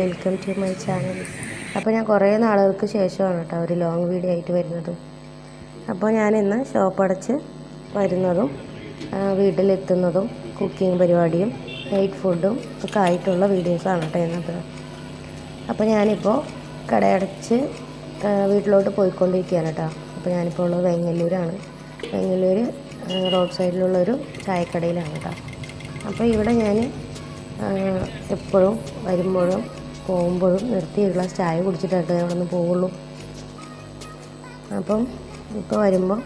Welcome to my channel. അപ്പോൾ ഞാൻ കുറേ നാളുകൾക്ക് ശേഷമാണ് കേട്ടോ ഒരു ലോങ് വീഡിയോ ആയിട്ട് വരുന്നത്. അപ്പോൾ ഞാനിന്ന് ഷോപ്പ് അടച്ച് വരുന്നതും വീട്ടിലെത്തുന്നതും കുക്കിംഗ് പരിപാടിയും നൈറ്റ് ഫുഡും ഒക്കെ ആയിട്ടുള്ള വീഡിയോസാണ് കേട്ടോ ഇന്നത്. അപ്പോൾ ഞാനിപ്പോൾ കടയടച്ച് വീട്ടിലോട്ട് പോയിക്കൊണ്ടിരിക്കുകയാണ് കേട്ടോ. അപ്പോൾ ഞാനിപ്പോൾ ഉള്ളത് വെങ്ങല്ലൂരാണ്. വെങ്ങല്ലൂർ റോഡ് സൈഡിലുള്ളൊരു ചായക്കടയിലാണ് കേട്ടോ. അപ്പോൾ ഇവിടെ ഞാൻ എപ്പോഴും വരുമ്പോഴും പോകുമ്പോഴും നിർത്തി ഒരു ഗ്ലാസ് ചായ കുടിച്ചിട്ടായിട്ട് ഞാൻ അവിടെ നിന്ന് പോവുള്ളൂ. അപ്പം ഇപ്പോൾ വരുമ്പോൾ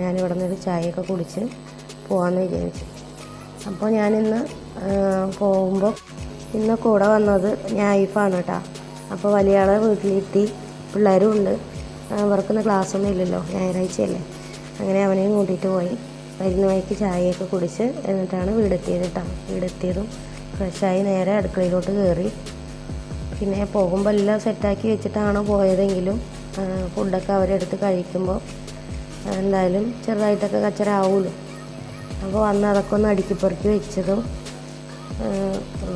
ഞാനിവിടെ നിന്നൊരു ചായയൊക്കെ കുടിച്ച് പോകാമെന്ന് വിചാരിച്ചു. അപ്പോൾ ഞാനിന്ന് പോകുമ്പോൾ ഇന്ന് കൂടെ വന്നത് ഞാൻ ഐഫാണ് കേട്ടോ. അപ്പോൾ വലിയ ആളെ വീട്ടിലെത്തി, പിള്ളേരും ഉണ്ട്. അവർക്കൊന്നും ക്ലാസ്സൊന്നും ഇല്ലല്ലോ, ഞായറാഴ്ചയല്ലേ. അങ്ങനെ അവനെയും കൂട്ടിയിട്ട് പോയി വരുന്ന വഴിക്ക് ചായയൊക്കെ കുടിച്ച് എന്നിട്ടാണ് വീടെത്തിയത് കേട്ടോ. വീടെത്തിയതും ഫ്രഷായി നേരെ അടുക്കളയിലോട്ട് കയറി. പിന്നെ പോകുമ്പോൾ എല്ലാം സെറ്റാക്കി വെച്ചിട്ടാണ് പോയതെങ്കിലും ഫുഡൊക്കെ അവരെടുത്ത് കഴിക്കുമ്പോൾ എന്തായാലും ചെറുതായിട്ടൊക്കെ കച്ചറ ആവുമല്ലോ. അപ്പോൾ വന്ന് അതൊക്കെ ഒന്ന് അടുക്കിപ്പെറുക്കി വെച്ചതും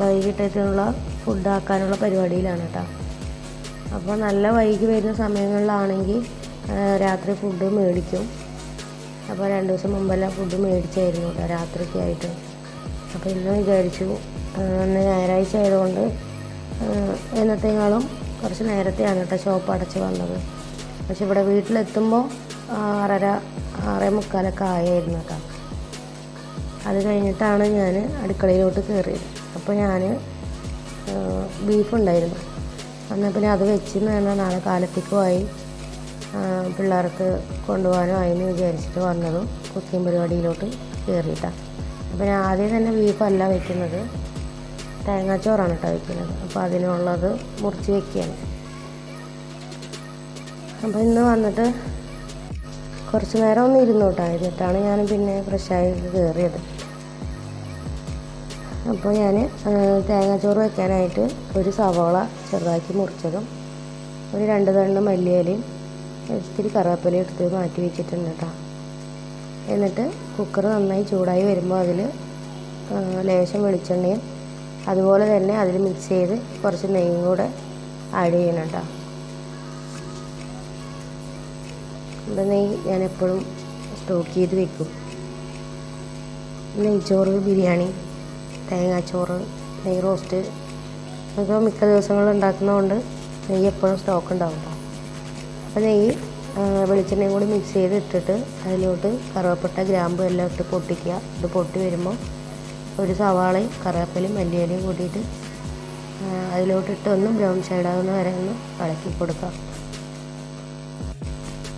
വൈകിട്ടേക്കുള്ള ഫുഡാക്കാനുള്ള പരിപാടിയിലാണ് കേട്ടോ. അപ്പോൾ നല്ല വൈകി വരുന്ന സമയങ്ങളിലാണെങ്കിൽ രാത്രി ഫുഡ് മേടിക്കും. അപ്പോൾ 2 ദിവസം മുമ്പെല്ലാം ഫുഡ് മേടിച്ചായിരുന്നു കേട്ടോ രാത്രിക്കായിട്ട്. അപ്പോൾ ഇന്ന് വിചാരിച്ചു ഇന്ന് ഞായറാഴ്ച ആയതുകൊണ്ട് എന്നത്തേക്കാളും കുറച്ച് നേരത്തെയാണ് കേട്ടോ ഷോപ്പ് അടച്ച് വന്നത്. പക്ഷെ ഇവിടെ വീട്ടിലെത്തുമ്പോൾ 6:30 6:45 ആയിരുന്നു കേട്ടോ. അത് കഴിഞ്ഞിട്ടാണ് ഞാൻ അടുക്കളയിലോട്ട് കയറിയത്. അപ്പോൾ ഞാൻ ബീഫ് ഉണ്ടായിരുന്നു, എന്നാൽ പിന്നെ അത് വെച്ചെന്ന് പറഞ്ഞാൽ നാളെ കാലത്തേക്കുമായി പിള്ളേർക്ക് കൊണ്ടുപോകാനും ആയെന്ന് വിചാരിച്ചിട്ട് വന്നതും കുക്കിംഗ് പരിപാടിയിലോട്ട് കയറിയിട്ടാണ്. അപ്പോൾ ഞാൻ ആദ്യം തന്നെ ബീഫല്ല വയ്ക്കുന്നത്, തേങ്ങാച്ചോറാണ് കേട്ടോ വയ്ക്കുന്നത്. അപ്പോൾ അതിനുള്ളത് മുറിച്ച് വയ്ക്കുകയാണ്. അപ്പോൾ ഇന്ന് വന്നിട്ട് കുറച്ച് നേരം ഒന്ന് ഇരുന്നു കേട്ടോ. എന്നിട്ടാണ് ഞാൻ പിന്നെ ഫ്രഷായി കയറിയത്. അപ്പോൾ ഞാൻ തേങ്ങാച്ചോറ് വയ്ക്കാനായിട്ട് ഒരു സവാള ചെറുതാക്കി മുറിച്ചതും ഒരു 2 തണ്ട് മല്ലിയിലയും ഇത്തിരി കറിവേപ്പിലയും എടുത്ത് മാറ്റി വെച്ചിട്ടുണ്ട് കേട്ടോ. എന്നിട്ട് കുക്കർ നന്നായി ചൂടായി വരുമ്പോൾ അതിൽ ലേശം വെളിച്ചെണ്ണയും അതുപോലെ തന്നെ അതിൽ മിക്സ് ചെയ്ത് കുറച്ച് നെയ്യും കൂടെ ആഡ് ചെയ്യണം കേട്ടോ. ഇവിടെ നെയ്യ് ഞാൻ എപ്പോഴും സ്റ്റോക്ക് ചെയ്ത് വെക്കും. നെയ്ച്ചോറ്, ബിരിയാണി, തേങ്ങാച്ചോറ്, നെയ് റോസ്റ്റ് ഒക്കെ മിക്ക ദിവസങ്ങളിൽ ഉണ്ടാക്കുന്നതുകൊണ്ട് നെയ്യ് എപ്പോഴും സ്റ്റോക്ക് ഉണ്ടാവും കേട്ടോ. അപ്പോൾ നെയ്യ് വെളിച്ചെണ്ണയും കൂടി മിക്സ് ചെയ്ത് ഇട്ടിട്ട് അതിലോട്ട് കറുവപ്പട്ട, ഗ്രാമ്പു എല്ലാം ഇട്ട് പൊട്ടിക്കുക. ഇത് പൊട്ടി വരുമ്പോൾ ഒരു സവാളയും കറിവേപ്പിലയും മല്ലിയിലയും കൂട്ടിയിട്ട് അതിലോട്ടിട്ട് ഒന്ന് ബ്രൗൺ ഷെയ്ഡാകുന്ന വരെ ഒന്ന് ഇളക്കി കൊടുക്കുക.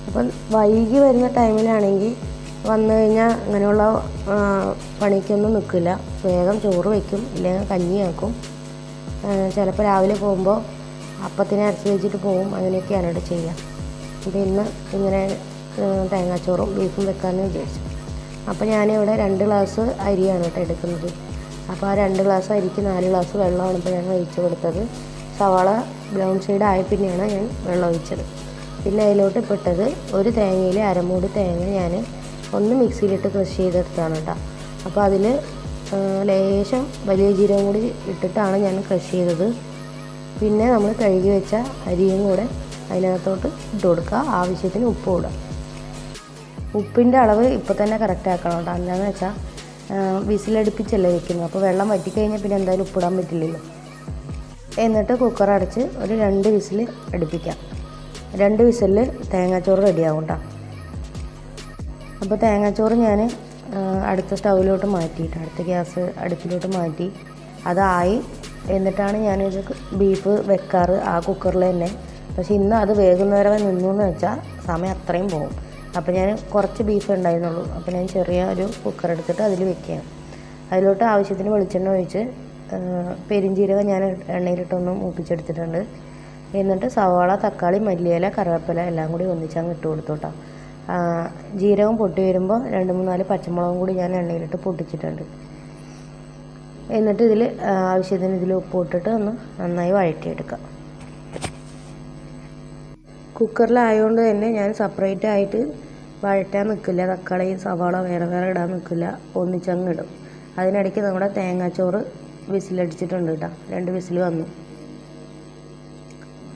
അപ്പം വൈകി വരുന്ന ടൈമിലാണെങ്കിൽ വന്നു കഴിഞ്ഞാൽ അങ്ങനെയുള്ള പണിക്കൊന്നും നിൽക്കില്ല. വേഗം ചോറ് വയ്ക്കും, ഇല്ലെങ്കിൽ കഞ്ഞിയാക്കും. ചിലപ്പോൾ രാവിലെ പോകുമ്പോൾ അപ്പത്തിനെ അരച്ച് വെച്ചിട്ട് പോകും. അങ്ങനെയൊക്കെയാണ് ഇവിടെ ചെയ്യുക. അപ്പോൾ ഇന്ന് ഇങ്ങനെ തേങ്ങാച്ചോറും ബീഫും വെക്കാമെന്ന് വിചാരിച്ചു. അപ്പോൾ ഞാനിവിടെ 2 ഗ്ലാസ് അരിയാണ് കേട്ടോ എടുക്കുന്നത്. അപ്പോൾ ആ 2 ഗ്ലാസ് അരിക്ക് 4 ഗ്ലാസ് വെള്ളമാണ് ഇപ്പോൾ ഞാൻ ഒഴിച്ച് കൊടുത്തത്. സവാള ബ്രൗൺ ഷെയ്ഡ് ആയ പിന്നെയാണ് ഞാൻ വെള്ളം ഒഴിച്ചത്. പിന്നെ അതിലോട്ട് ഇപ്പിട്ടത് ഒരു തേങ്ങയിൽ അരമൂടി തേങ്ങ ഞാൻ ഒന്ന് മിക്സിയിലിട്ട് ക്രഷ് ചെയ്തെടുത്താണ് കേട്ടോ. അപ്പോൾ അതിൽ ലേശം വലിയ ജീരകം കൂടി ഇട്ടിട്ടാണ് ഞാൻ ക്രഷ് ചെയ്തത്. പിന്നെ നമ്മൾ കഴുകി വെച്ച അരിയും കൂടെ അതിനകത്തോട്ട് ഇട്ട് കൊടുക്കുക. ആവശ്യത്തിന് ഉപ്പ് ഇടുക. ഉപ്പിൻ്റെ അളവ് ഇപ്പോൾ തന്നെ കറക്റ്റ് ആക്കണം കേട്ടോ. എന്താണെന്ന് വെച്ചാൽ വിസിലടുപ്പിച്ചല്ലേ വെക്കുന്നത്. അപ്പോൾ വെള്ളം വറ്റിക്കഴിഞ്ഞാൽ പിന്നെ എന്തായാലും ഉപ്പിടാൻ പറ്റില്ലല്ലോ. എന്നിട്ട് കുക്കർ അടച്ച് ഒരു 2 വിസിൽ അടുപ്പിക്കാം. 2 വിസിലിൽ തേങ്ങാച്ചോറ് റെഡിയാവും കേട്ടോ. അപ്പോൾ തേങ്ങാച്ചോറ് ഞാൻ അടുത്ത സ്റ്റൗവിലോട്ട് മാറ്റിയിട്ട് അടുത്ത ഗ്യാസ് അടുപ്പിലോട്ട് മാറ്റി അതായി. എന്നിട്ടാണ് ഞാനിത് ബീഫ് വെക്കാറ് ആ കുക്കറിൽ തന്നെ. പക്ഷേ ഇന്ന് അത് വേകുന്നവരെ നിന്നു എന്ന് വെച്ചാൽ സമയം അത്രയും പോകും. അപ്പോൾ ഞാൻ കുറച്ച് ബീഫ് ഉണ്ടായിരുന്നുള്ളൂ. അപ്പോൾ ഞാൻ ചെറിയ ഒരു കുക്കർ എടുത്തിട്ട് അതിൽ വെക്കുകയാണ്. അതിലോട്ട് ആവശ്യത്തിന് വെളിച്ചെണ്ണ ഒഴിച്ച് പെരിഞ്ചീരകം ഞാൻ എണ്ണയിലിട്ടൊന്ന് മൂപ്പിച്ചെടുത്തിട്ടുണ്ട്. എന്നിട്ട് സവാള, തക്കാളി, മല്ലിയില, കറിവേപ്പില എല്ലാം കൂടി ഒന്നിച്ചങ്ങ് ഇട്ട് കൊടുത്തു കേട്ടോ. ജീരകം പൊട്ടി വരുമ്പോൾ 2-3-4 പച്ചമുളകും കൂടി ഞാൻ എണ്ണയിലിട്ട് പൊട്ടിച്ചിട്ടുണ്ട്. എന്നിട്ട് ഇതിൽ ആവശ്യത്തിന് ഇതിൽ ഉപ്പ് ഇട്ടിട്ട് ഒന്ന് നന്നായി വഴറ്റിയെടുക്കാം. കുക്കറിലായതുകൊണ്ട് തന്നെ ഞാൻ സെപ്പറേറ്റ് ആയിട്ട് വഴറ്റാൻ നിൽക്കില്ല. തക്കാളി, സവാള വേറെ വേറെ ഇടാൻ നിൽക്കില്ല, ഒന്നിച്ചങ്ങ് ഇടും. അതിനിടയ്ക്ക് നമ്മുടെ തേങ്ങാച്ചോറ് വിസിലടിച്ചിട്ടുണ്ട് കേട്ടോ. 2 വിസിൽ വന്നു.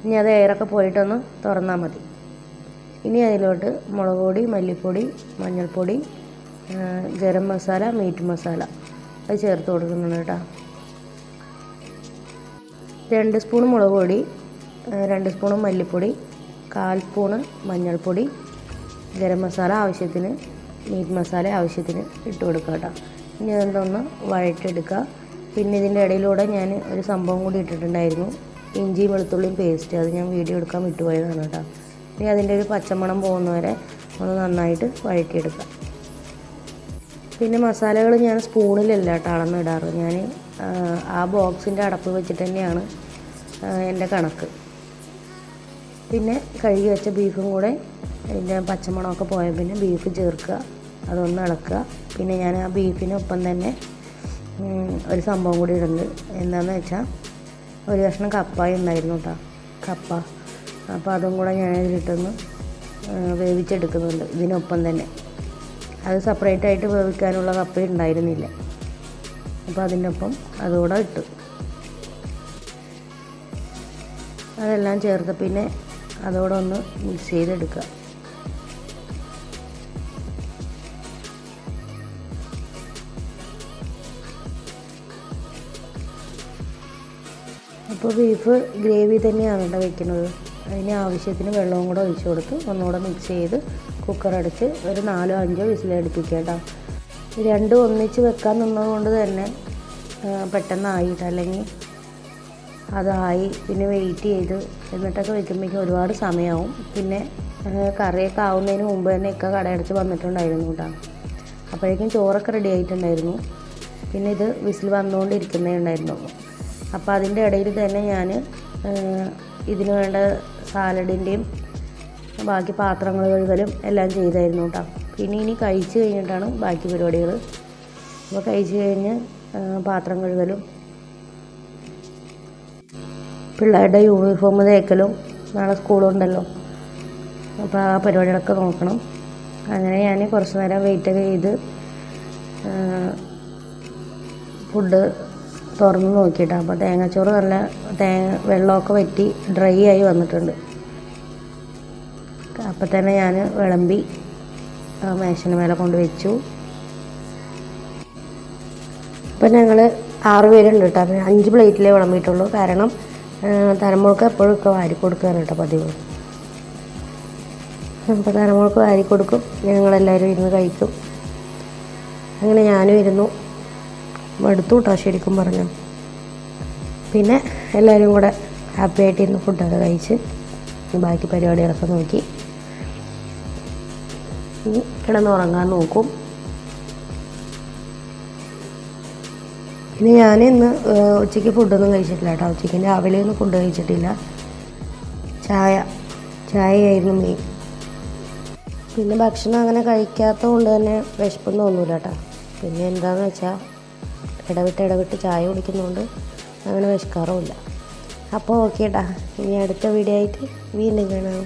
ഇനി അത് എയറൊക്കെ പോയിട്ടൊന്ന് തുറന്നാൽ മതി. ഇനി അതിലോട്ട് മുളക് പൊടി, മല്ലിപ്പൊടി, മഞ്ഞൾപ്പൊടി, ഗരം മസാല, മീറ്റ് മസാല അത് ചേർത്ത് കൊടുക്കുന്നുണ്ട് കേട്ടോ. 2 സ്പൂൺ മുളക് പൊടി, 2 സ്പൂൺ മല്ലിപ്പൊടി, 1/4 സ്പൂൺ മഞ്ഞൾപ്പൊടി, ഗരം മസാല ആവശ്യത്തിന്, മീറ്റ് മസാല ആവശ്യത്തിന് ഇട്ട് കൊടുക്കുക കേട്ടോ. ഇനി അതൊന്ന് വഴറ്റിയെടുക്കുക. പിന്നെ ഇതിൻ്റെ ഇടയിലൂടെ ഞാൻ ഒരു സംഭവം കൂടി ഇട്ടിട്ടുണ്ടായിരുന്നു, ഇഞ്ചി വെളുത്തുള്ളിയും പേസ്റ്റ്. അത് ഞാൻ വീഡിയോ എടുക്കാൻ വിട്ടുപോയതാണ് കേട്ടോ. ഇനി അതിൻ്റെ ഒരു പച്ചമണം പോകുന്നവരെ ഒന്ന് നന്നായിട്ട് വഴറ്റിയെടുക്കുക. പിന്നെ മസാലകൾ ഞാൻ സ്പൂണിലല്ല കേട്ടോ അളന്നിടാറ്. ഞാൻ ആ ബോക്സിൻ്റെ അടപ്പ് വെച്ചിട്ട് തന്നെയാണ് എൻ്റെ കണക്ക്. പിന്നെ കഴുകി വെച്ച ബീഫും കൂടെ അതിൻ്റെ പച്ചമണമൊക്കെ പോയ പിന്നെ ബീഫ് ചേർക്കുക, അതൊന്ന് ഇളക്കുക. പിന്നെ ഞാൻ ആ ബീഫിനൊപ്പം തന്നെ ഒരു സംഭവം കൂടി ഇടുന്നുണ്ട്. എന്താണെന്ന് വെച്ചാൽ ഒരു കഷ്ണം കപ്പായ ഉണ്ടായിരുന്നു കേട്ടോ, കപ്പ. അപ്പോൾ അതും കൂടെ ഞാൻ ഇതിലിട്ടൊന്ന് വേവിച്ചെടുക്കുന്നുണ്ട് ഇതിനൊപ്പം തന്നെ. അത് സെപ്പറേറ്റായിട്ട് വേവിക്കാനുള്ള കപ്പ ഉണ്ടായിരുന്നില്ല, അപ്പോൾ അതിൻ്റെ ഒപ്പം അതുകൂടെ ഇട്ടു. അതെല്ലാം ചേർത്ത് പിന്നെ അതോടെ ഒന്ന് മിക്സ് ചെയ്തെടുക്കുക. അപ്പോൾ ബീഫ് ഗ്രേവി തന്നെയാണ് ഇവിടെ വെക്കുന്നത്. അതിന് ആവശ്യത്തിന് വെള്ളവും കൂടെ ഒഴിച്ചു കൊടുത്ത് ഒന്നുകൂടെ മിക്സ് ചെയ്ത് കുക്കർ അടച്ച് ഒരു 4-5 വിസിലടുപ്പിക്കുക കേട്ടോ. രണ്ടും ഒന്നിച്ച് വെക്കാൻ നിന്നതുകൊണ്ട് തന്നെ പെട്ടെന്നായിട്ട്, അല്ലെങ്കിൽ അതായി പിന്നെ വെയിറ്റ് ചെയ്ത് എന്നിട്ടൊക്കെ വെക്കുമ്പോഴേക്കും ഒരുപാട് സമയമാവും. പിന്നെ കറിയൊക്കെ ആവുന്നതിന് മുമ്പ് തന്നെ ഒക്കെ കടയടച്ച് വന്നിട്ടുണ്ടായിരുന്നു കേട്ടോ. അപ്പോഴേക്കും ചോറൊക്കെ റെഡി ആയിട്ടുണ്ടായിരുന്നു. പിന്നെ ഇത് വിസിൽ വന്നുകൊണ്ടിരിക്കുന്നേ ഉണ്ടായിരുന്നുള്ളൂ. അപ്പോൾ അതിൻ്റെ ഇടയിൽ തന്നെ ഞാൻ ഇതിന് വേണ്ട സാലഡിൻ്റെയും ബാക്കി പാത്രങ്ങൾ കഴുകലും എല്ലാം ചെയ്തായിരുന്നു കേട്ടോ. പിന്നെ ഇനി കഴിച്ച് കഴിഞ്ഞിട്ടാണ് ബാക്കി പരിപാടികൾ. അപ്പോൾ കഴിച്ച് കഴിഞ്ഞ് പാത്രം കഴുകലും പിള്ളേരുടെ യൂണിഫോം തേക്കലും, നാളെ സ്കൂളുണ്ടല്ലോ, അപ്പോൾ ആ പരിപാടികളൊക്കെ നോക്കണം. അങ്ങനെ ഞാൻ കുറച്ച് നേരം വെയിറ്റൊക്കെ ചെയ്ത് ഫുഡ് തുറന്ന് നോക്കിയിട്ടാണ്. അപ്പോൾ തേങ്ങാച്ചോറ് നല്ല വെള്ളമൊക്കെ വറ്റി ഡ്രൈ ആയി വന്നിട്ടുണ്ട്. അപ്പം തന്നെ ഞാൻ വിളമ്പി മേശന് മേലെ കൊണ്ട് വെച്ചു. അപ്പം ഞങ്ങൾ 6 പേരുണ്ട് കേട്ടോ. അപ്പം 5 പ്ലേറ്റിലേ വിളമ്പിയിട്ടുള്ളൂ. കാരണം തലമുൾക്ക് എപ്പോഴും ഒക്കെ വാരി കൊടുക്കുകയാണ് കേട്ടോ പതിവ്. അപ്പോൾ തലമുൾക്ക് വാരി കൊടുക്കും, ഞങ്ങളെല്ലാവരും ഇരുന്ന് കഴിക്കും. അങ്ങനെ ഞാനും ഇരുന്നു മടുത്തു കേട്ടോ ശരിക്കും പറഞ്ഞു. പിന്നെ എല്ലാവരും കൂടെ ഹാപ്പി ആയിട്ടിരുന്ന് ഫുഡൊക്കെ കഴിച്ച് ബാക്കി പരിപാടികളൊക്കെ നോക്കി ഇനി കിടന്നുറങ്ങാൻ നോക്കും. പിന്നെ ഞാനിന്ന് ഉച്ചയ്ക്ക് ഫുഡൊന്നും കഴിച്ചിട്ടില്ല കേട്ടോ. ഉച്ചയ്ക്ക് രാവിലെ ഒന്നും ഫുഡ് കഴിച്ചിട്ടില്ല. ചായയായിരുന്നു മെയിൻ. പിന്നെ ഭക്ഷണം അങ്ങനെ കഴിക്കാത്തത് കൊണ്ട് തന്നെ വിശപ്പൊന്നും തോന്നില്ല കേട്ടോ. പിന്നെ എന്താണെന്ന് വെച്ചാൽ ഇടവിട്ട് ചായ കുടിക്കുന്നതുകൊണ്ട് അങ്ങനെ വിശക്കാറുമില്ല. അപ്പോൾ ഓക്കെ കേട്ടോ, ഇനി അടുത്ത വീഡിയോ ആയിട്ട് വീണ്ടും കാണാം.